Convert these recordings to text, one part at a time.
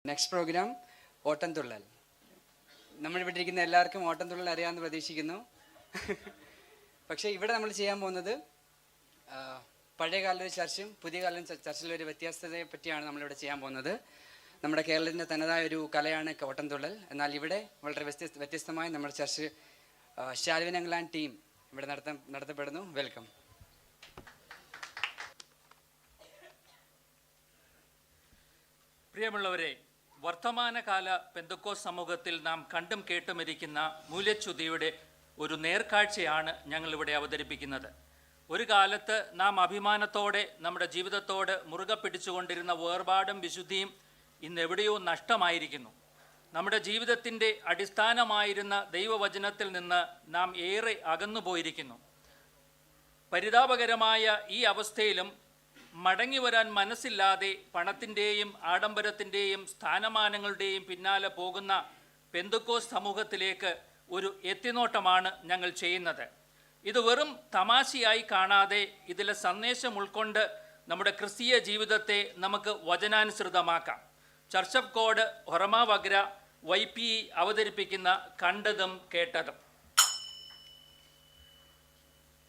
Next programme Ottamthullal. നമ്മളിവിടെ ഇരിക്കുന്ന എല്ലാവർക്കും ഓട്ടംതുള്ളൽ അറിയാമെന്ന് പ്രതീക്ഷിക്കുന്നു. പക്ഷേ ഇവിടെ നമ്മൾ ചെയ്യാൻ പോകുന്നത് പഴയകാല ചർച്ചും പുതിയ കാലം ചർച്ചിലെ ഒരു വ്യത്യാസതയെ പറ്റിയാണ് നമ്മളിവിടെ ചെയ്യാൻ പോകുന്നത്. നമ്മുടെ കേരളത്തിൻ്റെ തനതായ ഒരു കലയാണ് ഓട്ടംതുള്ളൽ. എന്നാൽ ഇവിടെ വളരെ വ്യത്യസ്തമായി നമ്മുടെ ചർച്ച് ശാൽവിൻ ഇംഗ്ലണ്ട് ടീം ഇവിടെ നടത്തപ്പെടുന്നു. വെൽക്കം. പ്രിയമുള്ളവരെ, വർത്തമാനകാല പെന്തക്കോസ്ത് സമൂഹത്തിൽ നാം കണ്ടും കേട്ടുമിരിക്കുന്ന മൂല്യച്യുതിയുടെ ഒരു നേർക്കാഴ്ചയാണ് ഞങ്ങളിവിടെ അവതരിപ്പിക്കുന്നത്. ഒരു കാലത്ത് നാം അഭിമാനത്തോടെ നമ്മുടെ ജീവിതത്തോട് മുറുകെ പിടിച്ചുകൊണ്ടിരുന്ന വേർപാടും വിശുദ്ധിയും ഇന്ന് എവിടെയോ നഷ്ടമായിരിക്കുന്നു. നമ്മുടെ ജീവിതത്തിൻ്റെ അടിസ്ഥാനമായിരുന്ന ദൈവവചനത്തിൽ നിന്ന് നാം ഏറെ അകന്നുപോയിരിക്കുന്നു. പരിതാപകരമായ ഈ അവസ്ഥയിലും മടങ്ങി വരാൻ മനസ്സില്ലാതെ പണത്തിൻ്റെയും ആഡംബരത്തിൻ്റെയും സ്ഥാനമാനങ്ങളുടെയും പിന്നാലെ പോകുന്ന പെന്തക്കോസ്ത് സമൂഹത്തിലേക്ക് ഒരു എത്തിനോട്ടമാണ് ഞങ്ങൾ ചെയ്യുന്നത്. ഇത് വെറും തമാശയായി കാണാതെ ഇതിലെ സന്ദേശം ഉൾക്കൊണ്ട് നമ്മുടെ ക്രിസ്തീയ ജീവിതത്തെ നമുക്ക് വചനാനുസൃതമാക്കാം. ചർച്ച് ഓഫ് ഗോഡ് ഹൊറമ വഗ്ര YPE അവതരിപ്പിക്കുന്ന കണ്ടതും കേട്ടതും.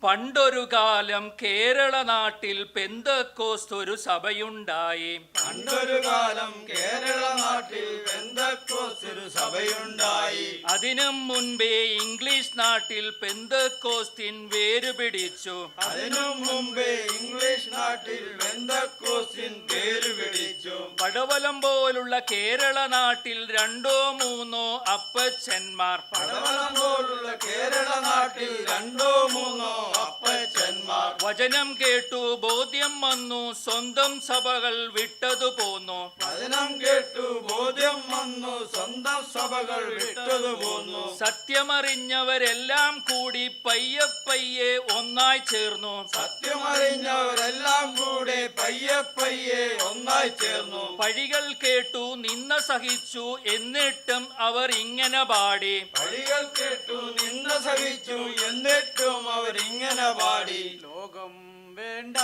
പണ്ടൊരു കാലം കേരള നാട്ടിൽ പെന്തക്കോസ്ത് ഒരു സഭയുണ്ടായി. പണ്ടൊരു കാലം കേരള നാട്ടിൽ പെന്തക്കോസ്ത് ഒരു സഭയുണ്ടായി. അതിനും മുൻപേ ഇംഗ്ലീഷ് നാട്ടിൽ പെന്തക്കോസ്തിൻ വേര് പിടിച്ചു. അതിനും മുമ്പേ ഇംഗ്ലീഷ് നാട്ടിൽ പെന്തക്കോസ്തിൻ വേര് പിടിച്ചു. പടവലം പോലുള്ള കേരള നാട്ടിൽ 2-3 അപ്പച്ചന്മാർ. പടവലം പോലുള്ള കേരള നാട്ടിൽ 2-3 അപ്പച്ചന്മാർ. വചനം കേട്ടു ബോധ്യം വന്നു, സ്വന്തം സഭകൾ വിട്ടതു പോന്നു. വചനം കേട്ടു ബോധ്യം വന്നു, സ്വന്തം സഭകൾ വിട്ടതു പോന്നു. സത്യമറിഞ്ഞവരെല്ലാം കൂടി പയ്യെ പയ്യെ ഒന്നായി ചേർന്നു. സത്യമറിഞ്ഞവരെല്ലാം കൂടെ പയ്യെ പയ്യെ ഒന്നായി ചേർന്നു. പഴികൾ കേട്ടു നിന്ന സഹിച്ചു, എന്നിട്ടും അവർ ഇങ്ങനെ പാടി. പഴികൾ കേട്ടു നിന്ന സഹിച്ചു, എന്നിട്ടും അവർ ഇങ്ങനെ പാടി. ലോകം വേണ്ട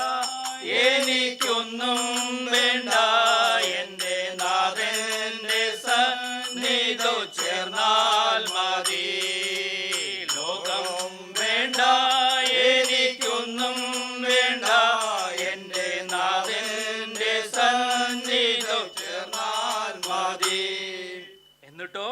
എനിക്കൊന്നും വേണ്ട, എന്റെ നാഥന്റെ സന്നിധോ ചേർന്നാൽ മതി. ലോകം വേണ്ട എനിക്കൊന്നും വേണ്ട, എന്റെ നാഥന്റെ സന്നിധോ ചേർന്നാൽ മതി. എന്നിട്ടോ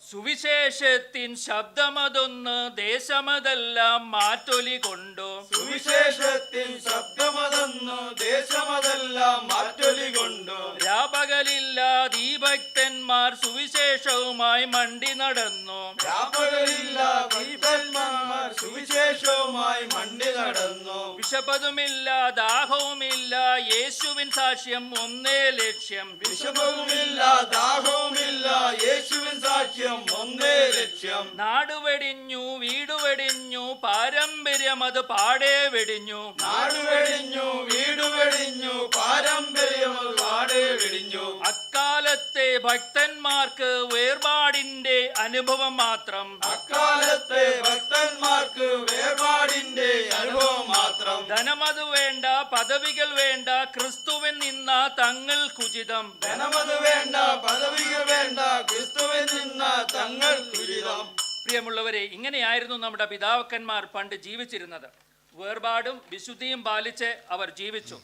സുവിശേഷത്തിൻ ശബ്ദമതൊന്ന് ദേശമതെല്ലാം മാറ്റൊലി കൊണ്ടു. സുവിശേഷത്തിൻ ശബ്ദമതൊന്നു ദേശമതെല്ലാം മാറ്റൊലി കൊണ്ടു. രാപകലില്ലാതെ ഈ ഭക്തന്മാർ സുവിശേഷവുമായി മണ്ടി നടന്നു. രാപകലില്ലാതെ ഈ ഭക്തന്മാർ സുവിശേഷവുമായി മണ്ടി നടന്നു. വിശപ്പതുമില്ല ദാഹവുമില്ല, യേശുവിൻ സാക്ഷ്യം ഒന്നേ ലക്ഷ്യം. വിശപ്പവുമില്ല ദാഹവുമില്ല, യേശുവിൻ സാക്ഷ്യം ഒന്നേ ലക്ഷ്യം. നാടുവെടിഞ്ഞു വീടുവെടിഞ്ഞു, പാരമ്പര്യം അത് പാടേ വെടിഞ്ഞു. നാടുവെടിഞ്ഞു വീടുവെടിഞ്ഞു, പാരമ്പര്യം അത് പാടേ വെടിഞ്ഞു. അക്കാലത്തെ ഭക്തന്മാർക്ക് വേർപാടിന്റെ അനുഭവം മാത്രം. അക്കാലത്തെ ഭക്തന്മാർക്ക് വേർപാടിന്റെ അനുഭവം മാത്രം. ധനമത് വേണ്ട, പദവികൾ വേണ്ട, ക്രിസ്തുവിൻ നിന്ന തങ്ങൾക്കുചിതം. ധനമത് വേണ്ട, പദവികൾ വേണ്ട, ക്രിസ്തുവിൽ നിന്ന തങ്ങൾക്കുചിതം. പ്രിയമുള്ളവരെ, ഇങ്ങനെയായിരുന്നു നമ്മുടെ പിതാക്കന്മാർ പണ്ട് ജീവിച്ചിരുന്നത്. വേർപാടും വിശുദ്ധിയും പാലിച്ച് അവർ ജീവിച്ചു.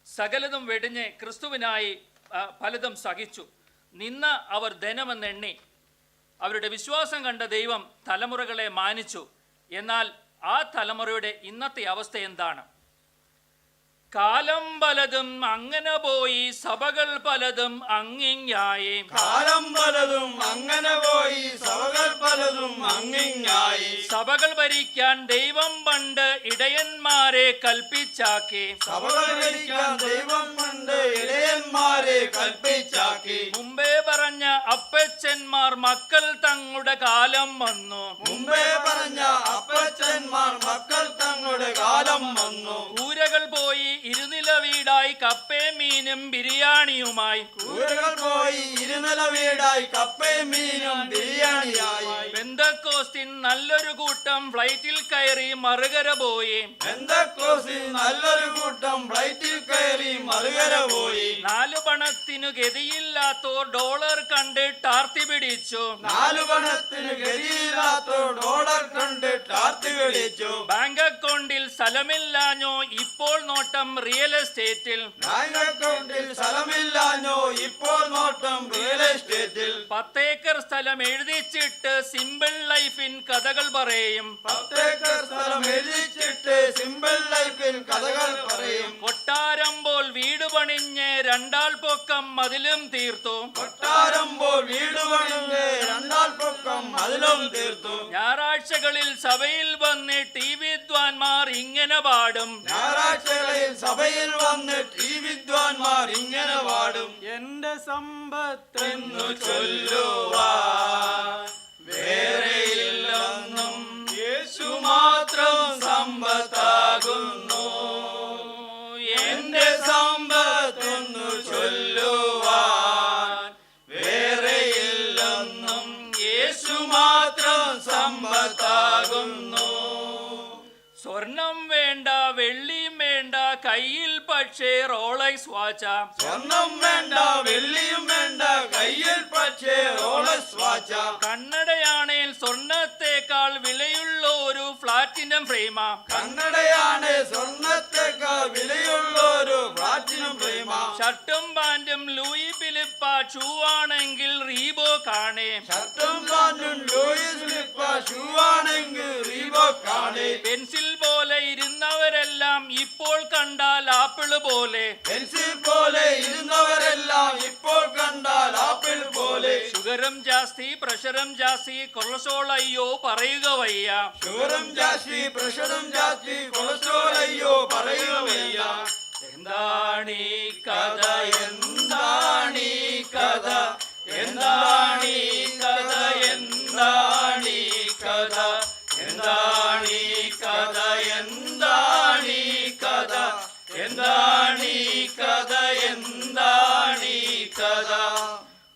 സകലതും വെടിഞ്ഞ് ക്രിസ്തുവിനായി പലതും സഹിച്ചു. നിന്ന അവർ ധനമെന്നെണ്ണി. അവരുടെ വിശ്വാസം കണ്ട ദൈവം തലമുറകളെ മാനിച്ചു. എന്നാൽ ആ തലമുറയുടെ ഇന്നത്തെ അവസ്ഥ എന്താണ്? കാലം പലതും അങ്ങനെ പോയി, സഭകൾ പലതും അങ്ങിങ്ങായി. കാലം പലതും അങ്ങനെ പോയി, സഭകൾ പലതും അങ്ങിങ്ങായി. സഭകൾ ഭരിക്കാൻ ദൈവം പണ്ട് ഇടയന്മാരെ കൽപ്പിച്ചാക്കി. സഭകൾ ഭരിക്കാൻ ദൈവം പണ്ട് ഇടയന്മാരെ കൽപ്പിച്ചാക്കി. മുമ്പേ പറഞ്ഞ അപ്പച്ചന്മാർ മക്കൾ തങ്ങളുടെ കാലം വന്നു. മുമ്പേ പറഞ്ഞ അപ്പച്ചന്മാർ മക്കൾ തങ്ങളുടെ കാലം വന്നു. കൂരകൾ പോയി ഇരുനില വീടായി, കപ്പയും മീനും ബിരിയാണിയുമായി. കൂരകൾ പോയി ഇരുനില വീടായി, കപ്പയും മീനും ബിരിയാണിയായി. പെന്തക്കോസ്തിൻ നല്ലൊരു കൂട്ടം ഫ്ലൈറ്റിൽ കയറി മറുകര പോയി. പെന്തക്കോസ്തിൻ നല്ലൊരു കൂട്ടം ഫ്ലൈറ്റിൽ കയറി മറുകര പോയി. 4 പണത്തിനു ഗതിയില്ലാത്തോർ ഡോളർ കണ്ടിട്ട് ആർത്തി പിടിച്ചു. 4 പണത്തിന് ഗതിയില്ലാത്തോർ ഡോളർ കണ്ടിട്ട് ആർത്തി പിടിച്ചു. ബാങ്ക് അക്കൗണ്ടിൽ സ്ഥലമില്ലാഞ്ഞോ ഇപ്പോൾ നോട്ടം റിയൽ എസ്റ്റേറ്റിൽ. ബാങ്ക് അക്കൗണ്ടിൽ സ്ഥലമില്ലാഞ്ഞോ ഇപ്പോൾ നോട്ടം റിയൽ എസ്റ്റേറ്റിൽ. 10 ഏക്കർ സ്ഥലം എഴുതിച്ചിട്ട് സിമ്പിൾ ലൈഫിൻ കഥകൾ പറയും. 10 ഏക്കർ സ്ഥലം എഴുതിച്ചിട്ട് സിമ്പിൾ ലൈഫിൽ കഥകൾ പറയും. കൊട്ടാരം പോൽ വീട് പണിഞ്ഞ് 2 ആൾ പൊക്കം മതിലും തീർത്തു. കൊട്ടാരം പോൽ വീട് പണിഞ്ഞ് 2 ആൾ പൊക്കം മതിലും തീർത്തു. ഞായറാഴ്ചകളിൽ സഭയിൽ വന്നിട്ട് ഈ വിദ്വാൻമാർ ഇങ്ങനെ പാടും. ഞായറാഴ്ചകളിൽ സഭയിൽ വന്നിട്ട് ഈ വിദ്വാൻമാർ ഇങ്ങനെ പാടും. എന്റെ സമ്പത്തെന്നു ചൊല്ലുവാൻ വേറെയില്ലൊന്നും, യേശു മാത്രം സമ്പത്താകുന്നു. എന്റെ സമ്പത്തെന്നു ചൊല്ലുവാൻ വേറെയില്ലൊന്നും, യേശു മാത്രം സമ്പത്താകുന്നു. സ്വർണം വേണ്ട വെള്ളിയും വേണ്ട കയ്യിൽ പക്ഷേ റോളക്സ് വാച്ച. സ്വർണം വേണ്ട വെള്ളിയും വേണ്ട കയ്യിൽ പക്ഷേ റോളക്സ് വാച്ച. കണ്ണടയാണേൽ സ്വർണത്തേക്കാൾ വിലയുള്ള ഒരു പ്ലാറ്റിനം ഫ്രെയിമാ. കണ്ണടയാണ് സ്വർണത്തേക്കാൾ വിലയുള്ള ഒരു പ്ലാറ്റിനം ഫ്രെയിമാ. ഷർട്ടും പാന്റും ലൂയി ഫിലിപ്പ, ഷൂ ആണെങ്കിൽ റീബോക്ക് ആണ്. ഷർട്ടും പാന്റും ലൂയിസ് ഫിലിപ്പ, ഷൂ ആണെങ്കിൽ റീബോക്ക് ആണ്. പെൻസിൽ പോലെ ഇരുന്നവരെല്ലാം ഇപ്പോൾ കണ്ടാൽ ആപ്പിള് പോലെ. പെൻസിൽ പോലെ ഇരുന്നവരെല്ലാം ഇപ്പോൾ കണ്ടാൽ ആപ്പിൾ പോലെ. ഷുഗറും ജാസ്തി പ്രഷറും ജാസ്തി കൊളസ്ട്രോൾ അയ്യോ പറയുക വയ്യ. ഷുഗറും ജാസ്തി പ്രഷറും ജാസ്തി കൊളസ്ട്രോൾ അയ്യോ പറയുക വയ്യ. എന്താണീ കഥ എന്താണീ കഥ, എന്താണീ കഥ, എന്താണീ കഥ, എന്താണീ കഥ, എന്താണീ കഥ, എന്താണീ കഥ, എന്താണീ കഥ.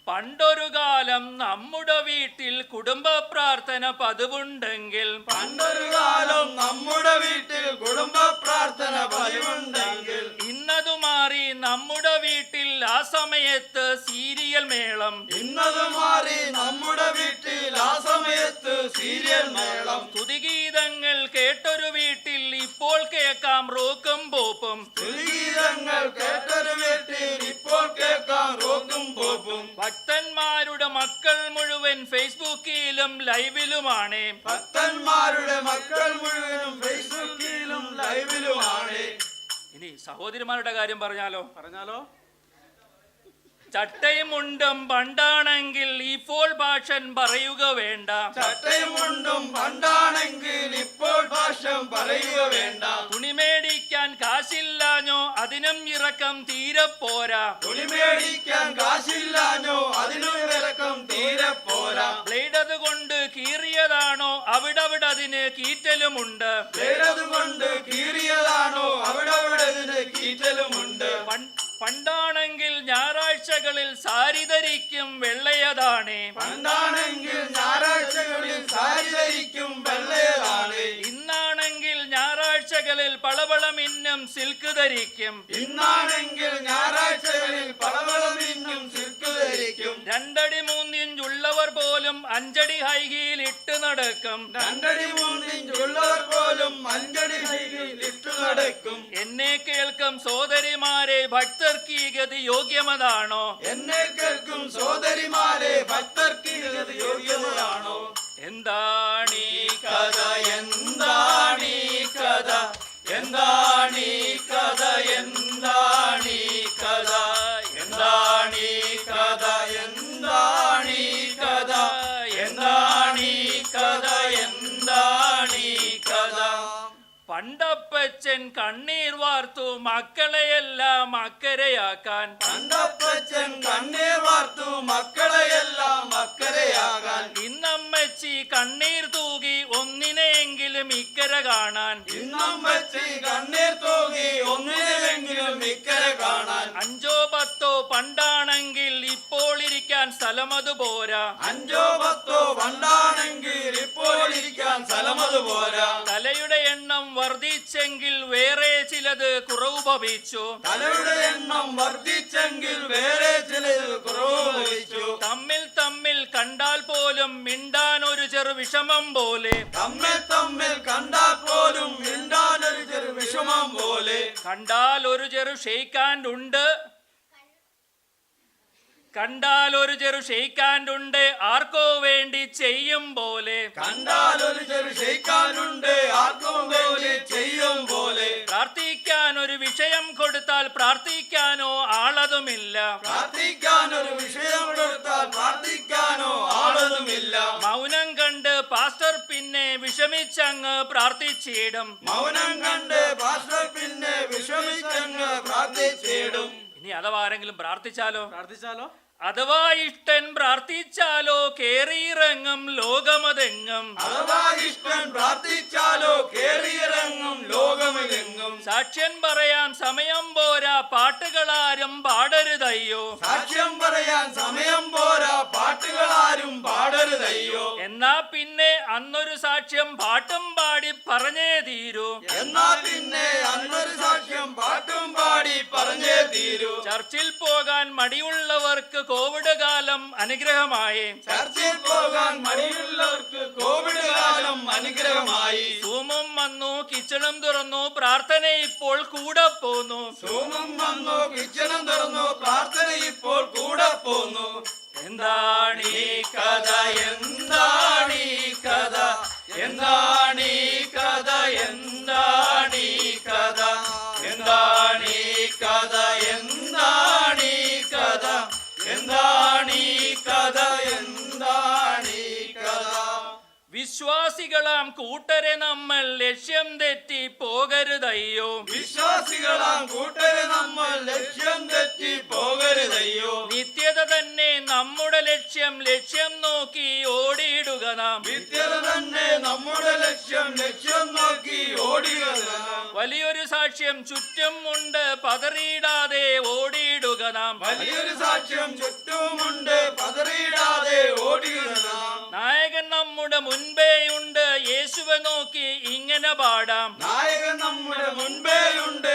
പണ്ടൊരു കാലം നമ്മുടെ വീട്ടിൽ കുടുംബ പ്രാർത്ഥന പതിവുണ്ടെങ്കിൽ. പണ്ടൊരു കാലം നമ്മുടെ വീട്ടിൽ കുടുംബ പ്രാർത്ഥന പതിവുണ്ടെങ്കിൽ. ഇന്നതു മാറി നമ്മുടെ വീട്ടിൽ ആ സമയത്ത് സീരിയൽ മേളം. ഇന്നത് മാറി നമ്മുടെ വീട്ടിൽ ആ സമയത്ത് സീരിയൽ മേളം. സ്തുതിഗീതങ്ങൾ കേട്ടൊരു വീട്ടിൽ ഇപ്പോൾ കേൾക്കാം റോക്കും പോപ്പും. ഗീതങ്ങൾ കേട്ടൊരു വീട്ടിൽ ഇപ്പോൾ കേൾക്കാം റോക്കും പോപ്പും. ഭക്തന്മാരുടെ മക്കൾ മുഴുവൻ ഫേസ്ബുക്കിലും ലൈവിലുമാണ്. ഭക്തന്മാരുടെ മക്കൾ മുഴുവനും ഫേസ്ബുക്കിലും ലൈവിലുമാണ്. ഇനി സഹോദരിമാരുടെ കാര്യം പറഞ്ഞാലോ? പറഞ്ഞാലോ? ചട്ടയും മുണ്ടും പണ്ടാണെങ്കിൽ ഇപ്പോൾ ഭാഷൻ പറയുക വേണ്ട. ചട്ടയും മുണ്ടും പണ്ടാണെങ്കിൽ ഇപ്പോൾ ഭാഷം പറയുക വേണ്ട. തുണി മേടിക്കാൻ കാശില്ലാഞ്ഞോ അതിനും ഇറക്കം തീരെ പോരാ. തുണി മേടിക്കാൻ കാശില്ലാഞ്ഞോ അതിനും ഇറക്കം തീരെ പോരാ. ബ്ലേഡ് കൊണ്ട് കീറിയതാണോ അവിടെ അതിന് കീറ്റലുമുണ്ട്. ബ്ലേഡ് കൊണ്ട് കീറിയതാണോ അവിടെ ഇതിന് കീറ്റലുമുണ്ട്. പണ്ടാണെങ്കിൽ ഞായറാഴ്ചകളിൽ സാരി ധരിക്കും വെള്ളയതാണ്. പണ്ടാണെങ്കിൽ ഞായറാഴ്ചകളിൽ സാരി ധരിക്കും വെള്ളയതാണ്. ഇന്നാണെങ്കിൽ ഞായറാഴ്ചകളിൽ പളപളമിന്നും സിൽക്ക് ധരിക്കും. ഇന്നാണെങ്കിൽ ഞായറാഴ്ചകളിൽ പളപളമിന്നും സിൽക്ക് ധരിക്കും. 2 അടി 3 ഇഞ്ചുള്ളവർ പോലും 5 അടി ഹൈ ഹീൽ ഇട്ട് നടക്കും. 2 അടി 3 ഇഞ്ചുള്ളവർ പോലും 5 അടി ഹൈ ഹീൽ ഇട്ടു നടക്കും. എന്നെ കേൾക്കും സോദരിമാരെ ഭക്തർക്ക് ഈ ഗതി യോഗ്യമതാണോ? എന്നെ കേൾക്കും സോദരിമാരെ ഭക്തർക്ക് ഈ ഗതി യോഗ്യമതാണോ? എന്താണീ കഥ, എന്താണീ കഥ, എന്താണീ കഥ, എന്താണീ കഥ, എന്താണീ കഥ, എന്താണീ കഥ, എന്താണീ കഥ, എന്താണീ കഥ. പണ്ടപ്പച്ചൻ കണ്ണീർ വാർത്തു മക്കളെയെല്ലാം അക്കരയാക്കാൻ. പണ്ടപ്പച്ചൻ കണ്ണീർ വാർത്തു മക്കളെയെല്ലാം അക്കരയാകാൻ. ഇന്നമ്മച്ചി കണ്ണീർ തൂകി ഒന്നിനെയെങ്കിലും ഇക്കര കാണാൻ. ഇന്നമ്മച്ചി കണ്ണീർ തൂകി ഒന്നിനെങ്കിലും ഇക്കര കാണാൻ. 5 10 പണ്ടാണെങ്കിൽ ഇപ്പോൾ ഇരിക്കാൻ സ്ഥലമത് പോരാ. 5 10 പണ്ടാണെങ്കിൽ ഇപ്പോൾ ഇരിക്കാൻ സ്ഥലമത് പോരാ. തലയുടെ എണ്ണം വർദ്ധിച്ചെങ്കിൽ വേറെ ചിലത് ചിലത് കുറവ് ഭവിച്ചു. തലയുടെ എണ്ണം വർദ്ധിച്ചെങ്കിൽ വേറെ ചിലത് കുറവ് ഭവിച്ചു. തമ്മിൽ തമ്മിൽ കണ്ടാൽ പോലും മിണ്ടാൻ ഒരു ചെറു വിഷമം പോലെ, തമ്മിൽ കണ്ടാൽ പോലും മിണ്ടാൻ ഒരു ചെറു വിഷമം പോലെ, കണ്ടാൽ ഒരു ചെറു ഷെയ്ക്കാൻഡ് ഉണ്ട്, കണ്ടാൽ ഒരു ചെറു ഷെയ്ക്കാൻഡ് ഉണ്ട്, ആർക്കോ വേണ്ടി ചെയ്യും പോലെ, കണ്ടാൽ ഒരു ചെറു ക്ഷയിക്കാനുണ്ട്, ആർക്കും വേണ്ടി ചെയ്യും പോലെ, പ്രാർത്ഥിക്കാൻ ഒരു വിഷയം കൊടുത്താൽ പ്രാർത്ഥിക്കാനോ ആളതുമില്ല, പ്രാർത്ഥിക്കാൻ ഒരു വിഷയം കൊടുത്താൽ പ്രാർത്ഥിക്കാനോ ആളൊന്നുമില്ല, മൗനം കണ്ട് പാസ്റ്റർ പിന്നെ വിഷമിച്ചങ്ങ് പ്രാർത്ഥിച്ചിടും, മൗനം കണ്ട് പാസ്റ്റർ പിന്നെ വിഷമിച്ചങ്ങ് പ്രാർത്ഥിച്ചിടും. ഇനി അഥവാ ആരെങ്കിലും പ്രാർത്ഥിച്ചാലോ, അഥവാ ഇഷ്ടൻ പ്രാർത്ഥിച്ചാലോ കേറിയിറങ്ങും ലോകമതെങ്ങും, അഥവാ ഇഷ്ടൻ പ്രാർത്ഥിച്ചാലോ കേറിയിറങ്ങും ലോകമെങ്ങും, സാക്ഷ്യം പറയാൻ സമയം പോരാ പാട്ടുകളാരും പാടരുതയ്യോ, സാക്ഷ്യം പറയാൻ സമയം പോരാ പാട്ടുകളാരും പാടരുതയ്യോ, എന്നാ പിന്നെ അന്നൊരു സാക്ഷ്യം പാട്ടും പാടി പറഞ്ഞേ തീരൂ, എന്നാ പിന്നെ അന്നൊരു സാക്ഷ്യം പാട്ടും പാടി പറഞ്ഞേ തീരൂ. ചർച്ചിൽ പോകാൻ മടിയുള്ളവർക്ക് കോവിഡ് കാലം അനുഗ്രഹമായി, ചർച്ചിൽ പോകാൻ മടിയുള്ളവർക്ക് കോവിഡ് കാലം അനുഗ്രഹമായി, സൂമും വന്നു കിച്ചണും തുറന്നു പ്രാർത്ഥന ഇപ്പോൾ കൂടെ പോന്നു, സൂമും വന്നു കിച്ചണും തുറന്നു പ്രാർത്ഥന ഇപ്പോൾ കൂടെ പോന്നു. എന്താണീ കഥ എന്താണീ കഥ, എന്താണീ കഥ, എന്താണീ കഥ, എന്താണീ കഥ, എന്താണീ കഥ, എന്താണീ കഥ, എന്താണീ കഥ. വിശ്വാസികളാം കൂട്ടരെ നമ്മൾ ലക്ഷ്യം തെറ്റി പോകരുതയ്യോ, വിശ്വാസികളാം കൂട്ടരെ നമ്മൾ ലക്ഷ്യം തെറ്റി പോകരുതയ്യോ, നിത്യത തന്നെ നമ്മുടെ ലക്ഷ്യം, ലക്ഷ്യം നോക്കി ഓടിയിടുക നാം, നിത്യത തന്നെ നമ്മുടെ ലക്ഷ്യം, ലക്ഷ്യം നോക്കി ഓടുക നാം. വലിയൊരു സാക്ഷ്യം ചുറ്റും ഉണ്ട് പതറിയിടാതെ ഓടിയിടുക നാം, വലിയൊരു സാക്ഷ്യം ചുറ്റുമുണ്ട് പതറിയിടാതെ ഓടുക നാം. നായകൻ നമ്മുടെ മുൻപേയുണ്ട് യേശുവെ നോക്കി ഇങ്ങനെ പാടാം, നായകൻ നമ്മുടെ മുൻപേയുണ്ട്